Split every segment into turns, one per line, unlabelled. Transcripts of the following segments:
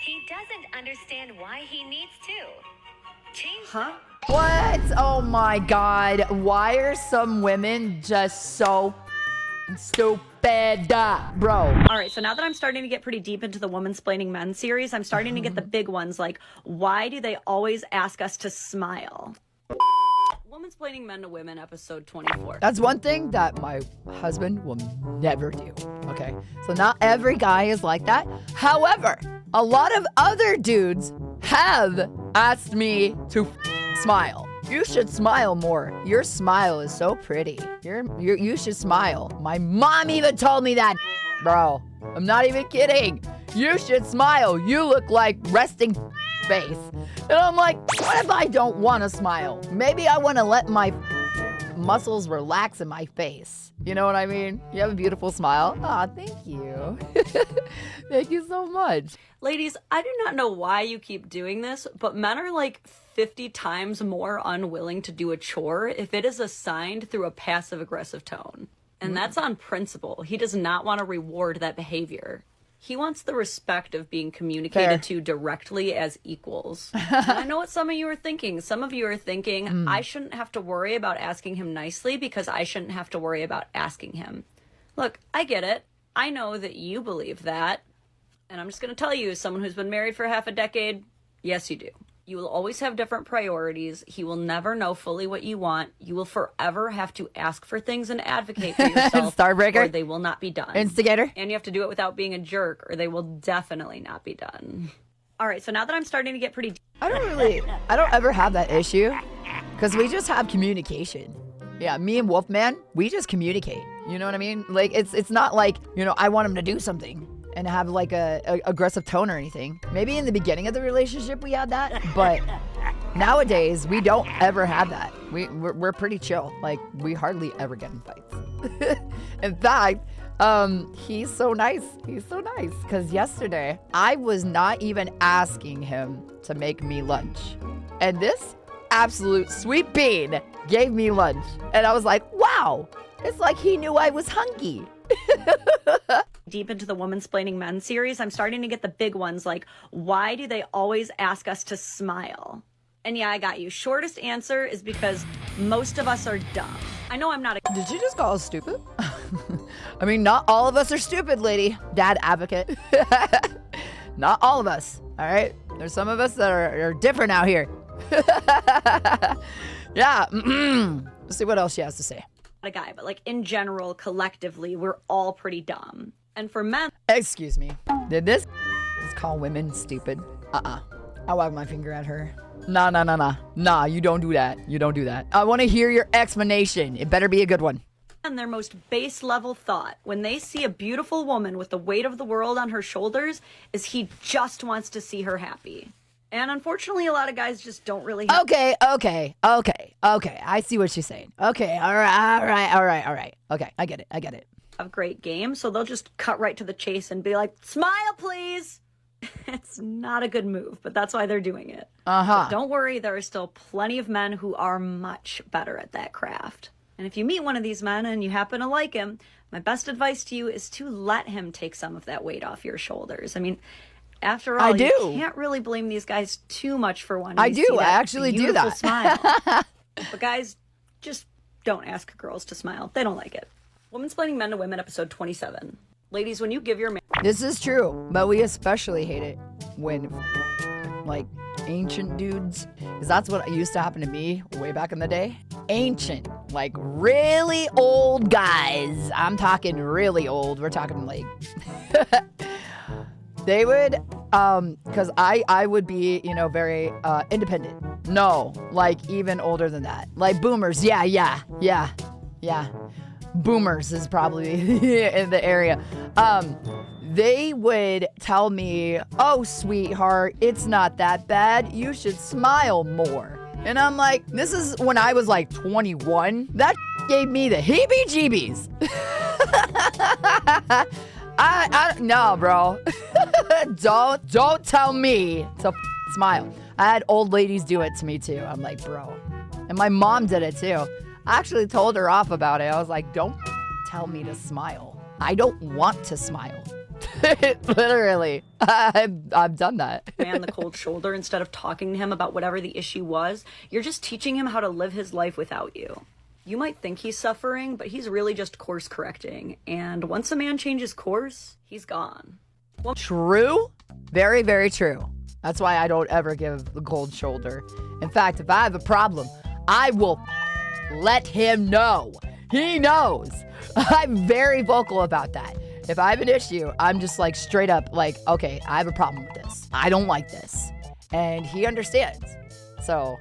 He doesn't understand why he needs to. Change
Huh?
What? Oh my God. Why are some women just so stupid? Bro.
All right, so now that I'm starting to get pretty deep into the Womensplaining Men series, I'm starting to get the big ones like, why do they always ask us to smile? Womensplaining Men to Women, episode 24.
That's one thing that my husband will never do. Okay. So not every guy is like that. However, a lot of other dudes have asked me to smile. You should smile more. Your smile is so pretty. You should smile. My mom even told me that, bro. I'm not even kidding. You should smile. You look like resting face. And I'm like, what if I don't want to smile? Maybe I want to let my muscles relax in my face. You know what I mean? You have a beautiful smile. Aw, thank you. Thank you so much.
Ladies, I do not know why you keep doing this, but men are like 50 times more unwilling to do a chore if it is assigned through a passive-aggressive tone. And that's on principle. He does not want to reward that behavior. He wants the respect of being communicated to directly as equals. And I know what some of you are thinking. Some of you are thinking, I shouldn't have to worry about asking him nicely because I shouldn't have to worry about asking him. Look, I get it. I know that you believe that. And I'm just going to tell you, as someone who's been married for half a decade, yes, you do. You will always have different priorities. He will never know fully what you want. You will forever have to ask for things and advocate for yourself.
Starbreaker.
Or they will not be done.
Instigator.
And you have to do it without being a jerk, or they will definitely not be done. All right, so now that I'm starting to get pretty...
I don't ever have that issue because we just have communication. Yeah, me and Wolfman, we just communicate. You know what I mean? Like, it's not like, you know, I want him to do something and have like a aggressive tone or anything. Maybe in the beginning of the relationship we had that, but nowadays we don't ever have that. We're pretty chill. Like, we hardly ever get in fights. In fact, he's so nice. He's so nice. Because yesterday, I was not even asking him to make me lunch. And this absolute sweet bean gave me lunch. And I was like, wow, it's like he knew I was hungry.
Deep into the Womensplaining Men series, I'm starting to get the big ones like, why do they always ask us to smile? And yeah, I got you. Shortest answer is because most of us are dumb. I know I'm not a...
Did you just call us stupid? I mean, not all of us are stupid, lady. Dad advocate. Not all of us, all right? There's some of us that are different out here. Yeah. Let's see what else she has to say.
a guy, but like in general, collectively, we're all pretty dumb. And for men...
Excuse me. Did this call women stupid? I wag my finger at her. Nah, you don't do that. You don't do that. I want to hear your explanation. It better be a good one.
And their most base level thought when they see a beautiful woman with the weight of the world on her shoulders is he just wants to see her happy. And unfortunately, a lot of guys just don't really have...
Okay. I see what she's saying. Okay, all right. Okay, I get it.
Have great game, so they'll just cut right to the chase and be like, smile, please. It's not a good move, but that's why they're doing it. But don't worry, there are still plenty of men who are much better at that craft. And if you meet one of these men and you happen to like him, my best advice to you is to let him take some of that weight off your shoulders. I mean, after all, you can't really blame these guys too much for wanting to see that
I actually do that.
Smile. But guys, just don't ask girls to smile. They don't like it. Womensplaining Men to Women, episode 27. Ladies, when you give your man...
This is true, but we especially hate it when, like, ancient dudes, because that's what used to happen to me way back in the day. Ancient, like really old guys. I'm talking really old. We're talking like... They would, because I would be, very independent. No, like even older than that. Like boomers, yeah. Boomers is probably in the area. They would tell me, oh, sweetheart, it's not that bad. You should smile more. And I'm like, this is when I was like 21. That gave me the heebie-jeebies. No, bro. Don't tell me to smile. I had old ladies do it to me too. I'm like, bro. And my mom did it too. I actually told her off about it. I was like, don't tell me to smile. I don't want to smile. Literally. I've done that.
Man the cold shoulder instead of talking to him about whatever the issue was. You're just teaching him how to live his life without you. You might think he's suffering, but he's really just course correcting. And once a man changes course, he's gone. Well,
true. Very, very true. That's why I don't ever give the cold shoulder. In fact, if I have a problem, I will let him know. He knows. I'm very vocal about that. If I have an issue, I'm just like straight up like, okay, I have a problem with this. I don't like this. And he understands. So.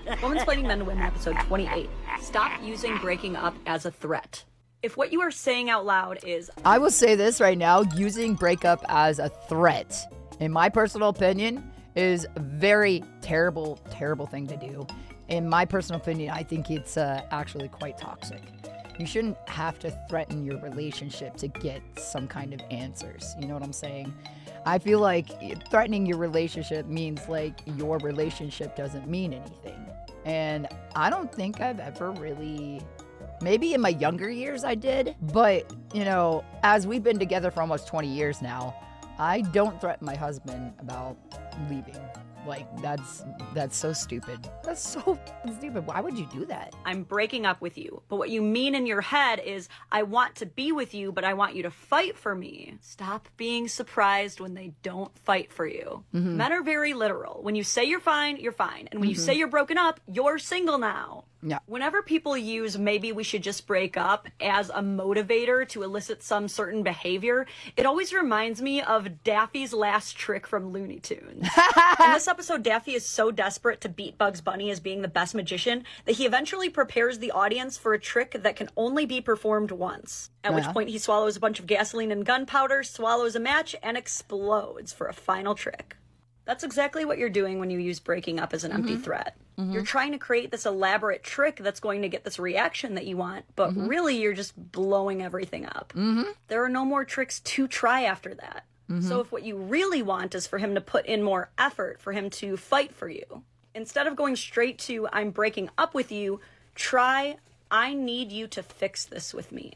Womensplaining Men to Women, episode 28. Stop using breaking up as a threat. If what you are saying out loud is...
I will say this right now, using breakup as a threat, in my personal opinion, is a very terrible, terrible thing to do. In my personal opinion, I think it's actually quite toxic. You shouldn't have to threaten your relationship to get some kind of answers. You know what I'm saying? I feel like threatening your relationship means like your relationship doesn't mean anything. And I don't think I've ever really, maybe in my younger years I did, but you know, as we've been together for almost 20 years now, I don't threaten my husband about leaving. Like, that's so stupid. That's so stupid. Why would you do that?
I'm breaking up with you. But what you mean in your head is, I want to be with you, but I want you to fight for me. Stop being surprised when they don't fight for you. Mm-hmm. Men are very literal. When you say you're fine, you're fine. And when you say you're broken up, you're single now.
Yeah.
Whenever people use maybe we should just break up as a motivator to elicit some certain behavior, it always reminds me of Daffy's last trick from Looney Tunes. In this episode, Daffy is so desperate to beat Bugs Bunny as being the best magician that he eventually prepares the audience for a trick that can only be performed once. At which point he swallows a bunch of gasoline and gunpowder, swallows a match, and explodes for a final trick. That's exactly what you're doing when you use breaking up as an empty threat. You're trying to create this elaborate trick that's going to get this reaction that you want, but really you're just blowing everything up. There are no more tricks to try after that. So if what you really want is for him to put in more effort, for him to fight for you, instead of going straight to, I'm breaking up with you, try, I need you to fix this with me.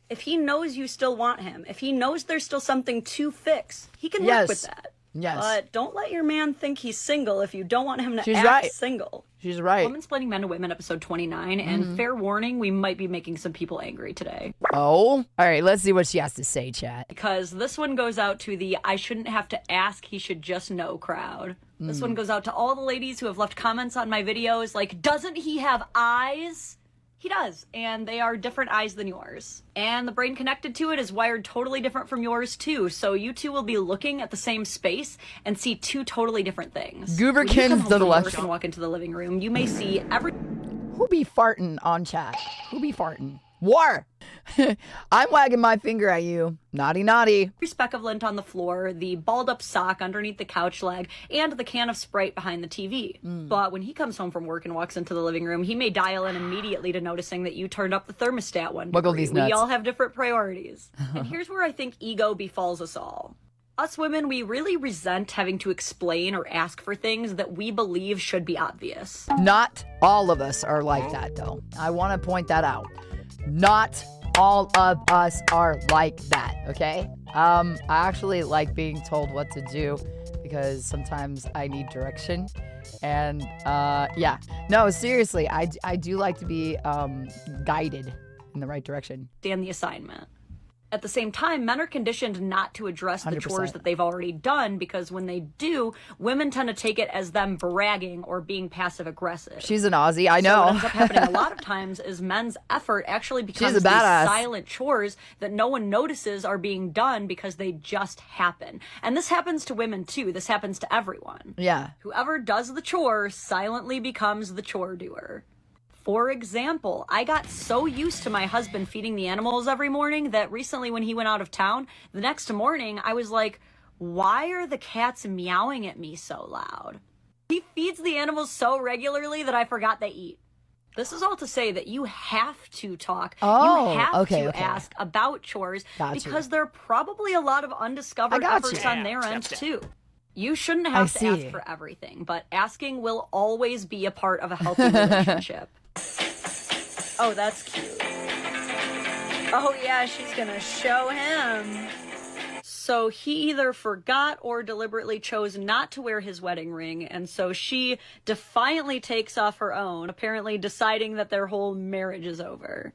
If he knows you still want him, if he knows there's still something to fix, he can work with that.
Yes.
But don't let your man think he's single if you don't want him to
She's
act
right.
single.
She's right.
Womensplaining Men to Women, episode 29. And fair warning, we might be making some people angry today.
Oh? All right, let's see what she has to say, chat.
Because this one goes out to the I shouldn't have to ask, he should just know crowd. This one goes out to all the ladies who have left comments on my videos like, doesn't he have eyes? He does, and they are different eyes than yours. And the brain connected to it is wired totally different from yours too, so you two will be looking at the same space and see two totally different things.
Gooberkins to the left.
And walk into the living room, you may see every...
Who be farting on chat? Who be farting? War! I'm wagging my finger at you. Naughty, naughty.
speck of lint on the floor, the balled up sock underneath the couch leg, and the can of Sprite behind the TV. But when he comes home from work and walks into the living room, he may dial in immediately to noticing that you turned up the thermostat one degree.
Wiggle these nuts.
We all have different priorities. And here's where I think ego befalls us all. Us women, we really resent having to explain or ask for things that we believe should be obvious.
Not all of us are like that, though. I want to point that out. Not all of us are like that, okay? I actually like being told what to do because sometimes I need direction. And yeah, no, seriously, I do like to be guided in the right direction.
And the assignment. At the same time, men are conditioned not to address the
100%.
chores that they've already done because when they do, women tend to take it as them bragging or being passive aggressive.
She's an Aussie, I know.
So what ends up happening a lot of times is men's effort actually becomes
She's a
these
badass.
silent chores that no one notices are being done because they just happen. And this happens to women too. This happens to everyone.
Yeah.
Whoever does the chore silently becomes the chore doer. For example, I got so used to my husband feeding the animals every morning that recently when he went out of town, the next morning I was like, why are the cats meowing at me so loud? He feeds the animals so regularly that I forgot they eat. This is all to say that you have to talk.
Oh,
you have
okay.
to ask about chores
Got
because
you.
there are probably a lot of undiscovered efforts on their end too. You shouldn't have to ask for everything, but asking will always be a part of a healthy relationship. Oh, that's cute. Oh yeah, she's gonna show him. So he either forgot or deliberately chose not to wear his wedding ring, and so she defiantly takes off her own, apparently deciding that their whole marriage is over.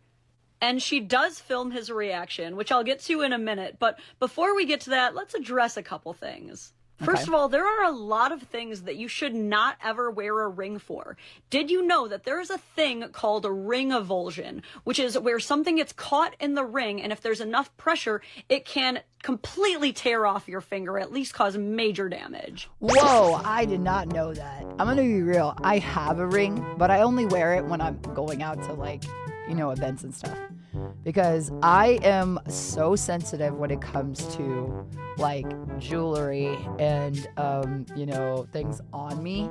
And she does film his reaction, which I'll get to in a minute, but before we get to that, let's address a couple things. First of all, there are a lot of things that you should not ever wear a ring for. Did you know that there is a thing called a ring avulsion, which is where something gets caught in the ring, and if there's enough pressure, it can completely tear off your finger, at least cause major damage.
Whoa, I did not know that. I'm gonna be real. I have a ring, but I only wear it when I'm going out to events and stuff. Because I am so sensitive when it comes to jewelry and things on me.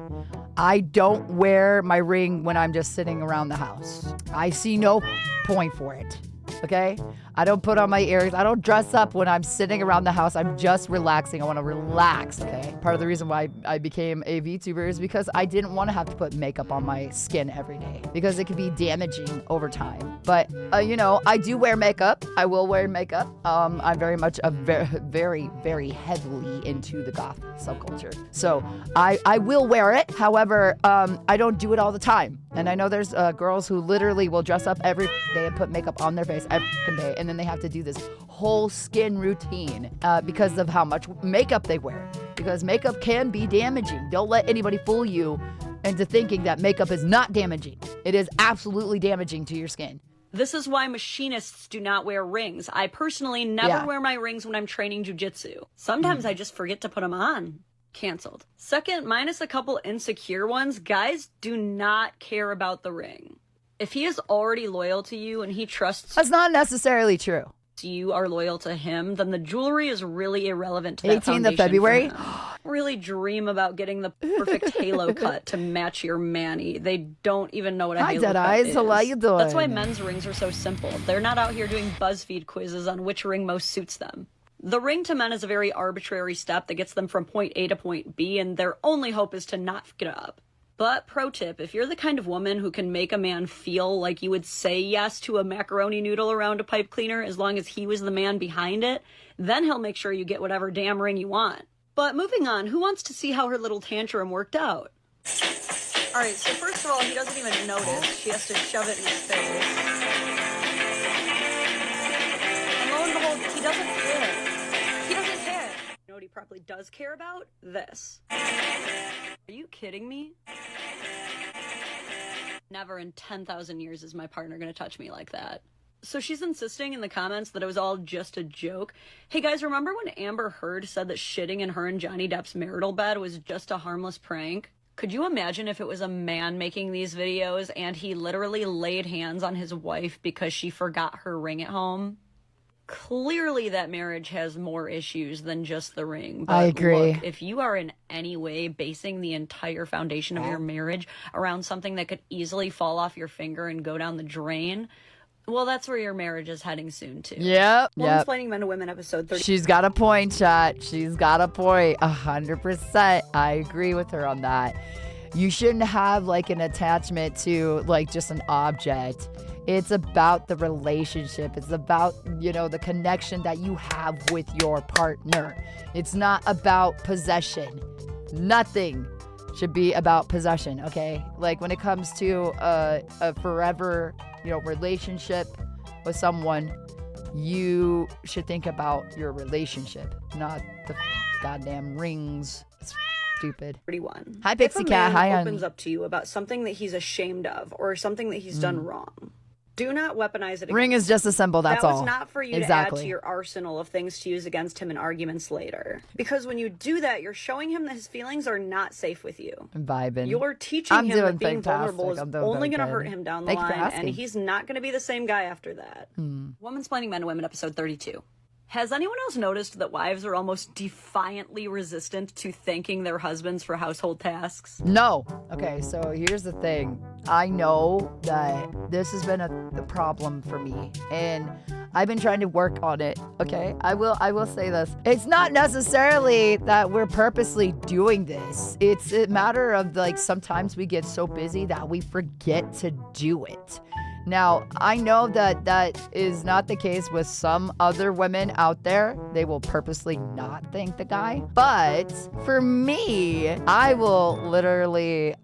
I don't wear my ring when I'm just sitting around the house. I see no point for it. Okay? I don't put on my earrings. I don't dress up when I'm sitting around the house. I'm just relaxing. I want to relax, okay? Part of the reason why I became a VTuber is because I didn't want to have to put makeup on my skin every day because it could be damaging over time. But, I do wear makeup. I will wear makeup. I'm very much very, very heavily into the goth subculture. So I will wear it. However, I don't do it all the time. And I know there's girls who literally will dress up every day and put makeup on their face every day. And then they have to do this whole skin routine because of how much makeup they wear. Because makeup can be damaging. Don't let anybody fool you into thinking that makeup is not damaging. It is absolutely damaging to your skin.
This is why machinists do not wear rings. I personally never wear my rings when I'm training jujitsu. Sometimes I just forget to put them on. Canceled. Second, minus a couple insecure ones, guys do not care about the ring. If he is already loyal to you and he trusts
That's not necessarily true.
you are loyal to him, then the jewelry is really irrelevant to that
18th of February?
Really dream about getting the perfect halo cut to match your mani. They don't even know what a halo cut
Dead-Eyes.
is.
How you doing?
That's why men's rings are so simple. They're not out here doing BuzzFeed quizzes on which ring most suits them. The ring to men is a very arbitrary step that gets them from point A to point B, and their only hope is to not fuck it up. But pro tip, if you're the kind of woman who can make a man feel like you would say yes to a macaroni noodle around a pipe cleaner as long as he was the man behind it, then he'll make sure you get whatever damn ring you want. But moving on, who wants to see how her little tantrum worked out? Alright, so first of all, he doesn't even notice. She has to shove it in his face. And lo and behold, he doesn't care. He doesn't care. You know what he probably does care about? This. Are you kidding me? Never in 10,000 years is my partner gonna touch me like that. So she's insisting in the comments that it was all just a joke. Hey guys, remember when Amber Heard said that shitting in her and Johnny Depp's marital bed was just a harmless prank? Could you imagine if it was a man making these videos and he literally laid hands on his wife because she forgot her ring at home? Clearly that marriage has more issues than just the ring. But
I agree.
Look, if you are in any way basing the entire foundation of your marriage around something that could easily fall off your finger and go down the drain, well, that's where your marriage is heading soon, too.
Yep.
Womensplaining Men to Women, episode 30.
She's got a point, chat. She's got a point. 100%. I agree with her on that. You shouldn't have an attachment to just an object. It's about the relationship. It's about, the connection that you have with your partner. It's not about possession. Nothing should be about possession, okay? When it comes to a forever, relationship with someone, you should think about your relationship, not the goddamn rings. It's stupid.
31.
Hi, Pixie Cat. Hi,
If a man opens up to you about something that he's ashamed of or something that he's done wrong, do not weaponize it.
Ring is just a symbol, that's all.
That was not for you to add to your arsenal of things to use against him in arguments later. Because when you do that, you're showing him that his feelings are not safe with you.
I'm vibing.
You're teaching him that being
fantastic.
vulnerable is only going to hurt him down the
Thank you for
line,
asking.
and he's not going to be the same guy after that. Womensplaining Men to Women, episode 32. Has anyone else noticed that wives are almost defiantly resistant to thanking their husbands for household tasks?
No. Okay, so here's the thing. I know that this has been a problem for me, and I've been trying to work on it. Okay, I will say this. It's not necessarily that we're purposely doing this. It's a matter of sometimes we get so busy that we forget to do it. Now, I know that that is not the case with some other women out there. They will purposely not thank the guy. But for me, I will literally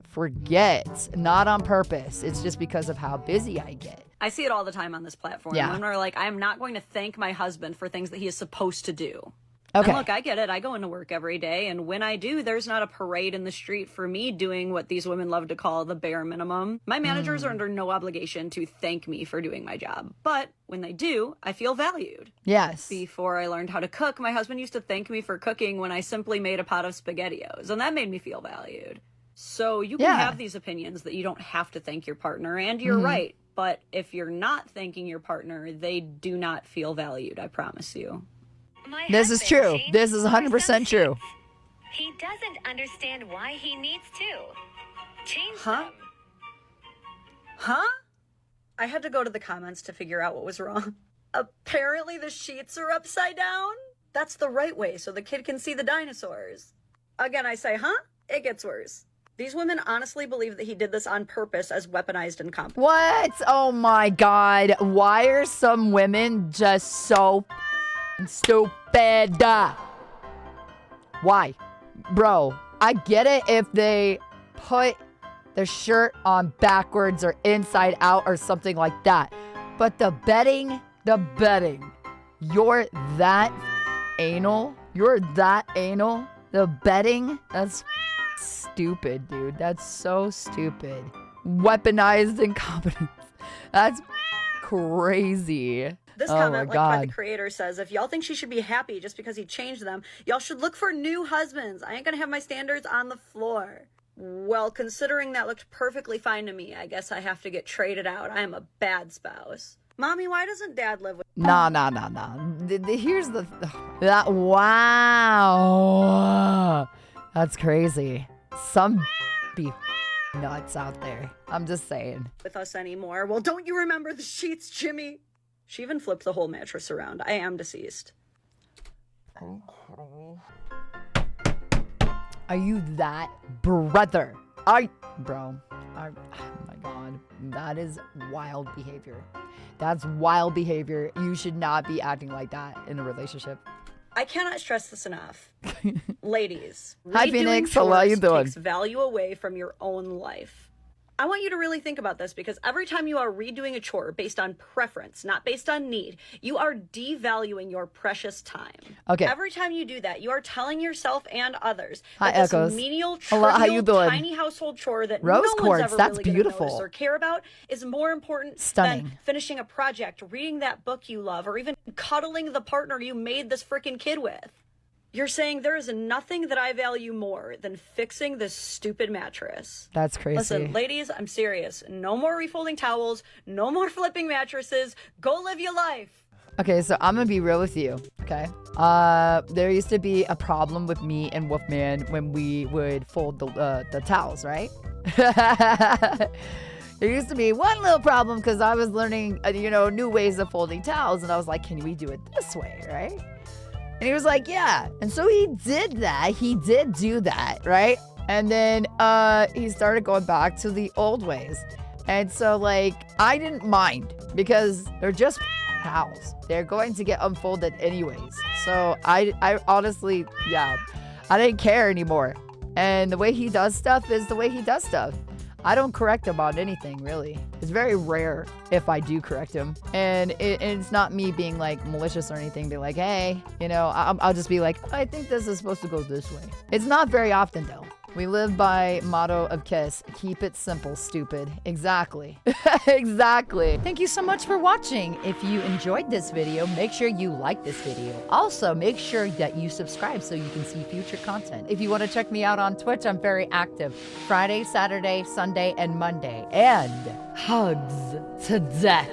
forget, not on purpose. It's just because of how busy I get.
I see it all the time on this platform.
Yeah.
Women are like, I'm not going to thank my husband for things that he is supposed to do.
Okay.
And look, I get it. I go into work every day, and when I do, there's not a parade in the street for me doing what these women love to call the bare minimum. My managers are under no obligation to thank me for doing my job. But when they do, I feel valued.
Yes.
Before I learned how to cook, my husband used to thank me for cooking when I simply made a pot of SpaghettiOs, and that made me feel valued. So you can have these opinions that you don't have to thank your partner, and you're right. But if you're not thanking your partner, they do not feel valued, I promise you.
This is true. This is 100% true.
He doesn't understand why he needs to. Change them.
Huh? I had to go to the comments to figure out what was wrong. Apparently the sheets are upside down? That's the right way so the kid can see the dinosaurs. Again, I say, huh? It gets worse. These women honestly believe that he did this on purpose as weaponized incompetence.
What? Oh my God. Why are some women just so stupid? Why? Bro, I get it if they put the shirt on backwards or inside out or something like that. But the bedding, you're that anal? You're that anal? The bedding? That's stupid, dude. That's so stupid. Weaponized incompetence. That's crazy.
This comment, like by the creator, says, if y'all think she should be happy just because he changed them, y'all should look for new husbands. I ain't gonna have my standards on the floor. Well, considering that looked perfectly fine to me, I guess I have to get traded out. I am a bad spouse. Mommy, why doesn't dad live with...
Nah. Here's the... Wow. That's crazy. Some be nuts out there. I'm just saying.
...with us anymore. Well, don't you remember the sheets, Jimmy? She even flipped the whole mattress around. I am deceased.
Are you that brother? Bro. Oh my God. That is wild behavior. That's wild behavior. You should not be acting like that in a relationship.
I cannot stress this enough. Ladies,
hi Phoenix, how are you doing?
Takes value away from your own life. I want you to really think about this because every time you are redoing a chore based on preference, not based on need, you are devaluing your precious time.
Okay.
Every time you do that, you are telling yourself and others
hi,
that
Echoes.
this menial,
hello, how you doing?
tiny household chore that
Rose
no
quartz,
one's ever
that's
really
beautiful.
gonna notice or care about is more important than finishing a project, reading that book you love, or even cuddling the partner you made this freaking kid with. You're saying there is nothing that I value more than fixing this stupid mattress.
That's crazy.
Listen, ladies, I'm serious. No more refolding towels. No more flipping mattresses. Go live your life.
Okay, so I'm gonna be real with you, okay? There used to be a problem with me and Wolfman when we would fold the towels, right? There used to be one little problem because I was learning, new ways of folding towels, and I was like, can we do it this way, right? And he was like, yeah. And so he did that. He did do that, right? And then he started going back to the old ways. And so, I didn't mind because they're just towels. They're going to get unfolded anyways. So I honestly, I didn't care anymore. And the way he does stuff is the way he does stuff. I don't correct him on anything, really. It's very rare if I do correct him. And it's not me being, malicious or anything. Be like, hey, I'll just be like, I think this is supposed to go this way. It's not very often, though. We live by motto of KISS. Keep it simple, stupid. Exactly. Exactly. Thank you so much for watching. If you enjoyed this video, make sure you like this video. Also, make sure that you subscribe so you can see future content. If you want to check me out on Twitch, I'm very active. Friday, Saturday, Sunday, and Monday. And hugs to death.